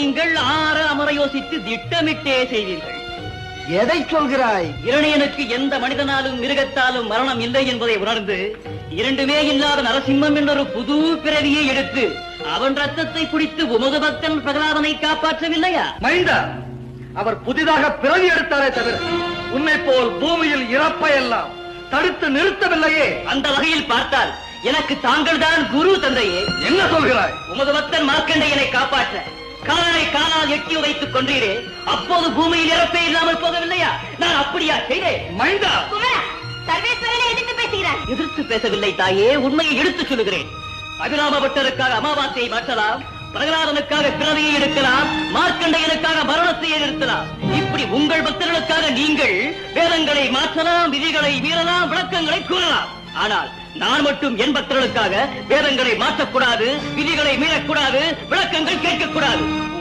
நீங்கள் ஆற அமர யோசித்து திட்டமிட்டே செய்வீர்கள். எதை சொல்கிறாய்? இரணியனுக்கு எந்த மனிதனாலும் மிருகத்தாலும் மரணம் இல்லை என்பதை உணர்ந்து இரண்டுமே இல்லாத நரசிம்மம் என்றொரு புது பிறவியை எடுத்து அவன் ரத்தத்தை குடித்து உமது பக்தன் பிரகலாதனை காப்பாற்றவில்லையா? மைந்தா, அவர் புதிதாக பிறவி எடுத்தாரே தவிர உன்னை போல் பூமியில் இறப்பை எல்லாம் தடுத்து நிறுத்தவில்லையே. அந்த வகையில் பார்த்தால் எனக்கு தாங்கள் தான் குரு தந்தையே. என்ன சொல்கிறாய்? உமது பக்தன் மார்க்கண்டையனை காப்பாற்ற காலனை காலால் எட்டி வைத்துக் கொண்டீரே, அப்போது பூமியில் இறப்பே இல்லாமல் போகவில்லையா? நான் அப்படியா செய்தேன்? மைந்தா, சர்வேஸ்வரனை எதிர்த்து பேசுகிறார். எதிர்த்து பேசவில்லை தாயே, உண்மையை எடுத்துச் சொல்லுகிறேன். அபிராம பட்டருக்காக அமாவாசையை மாற்றலாம், பிரகலாதனுக்காக பிறவியை எடுக்கலாம், மார்க்கண்டையனுக்காக மரணத்தை நிறுத்தலாம். இப்படி உங்கள் பக்தர்களுக்காக நீங்கள் வேதங்களை மாற்றலாம், விதிகளை மீறலாம், விளக்கங்களை கூறலாம். ஆனால் நான் மட்டும் என் பக்தர்களுக்காக வேதங்களை மாற்றக்கூடாது, விதிகளை மீறக்கூடாது, விளக்கங்கள் கேட்கக்கூடாது.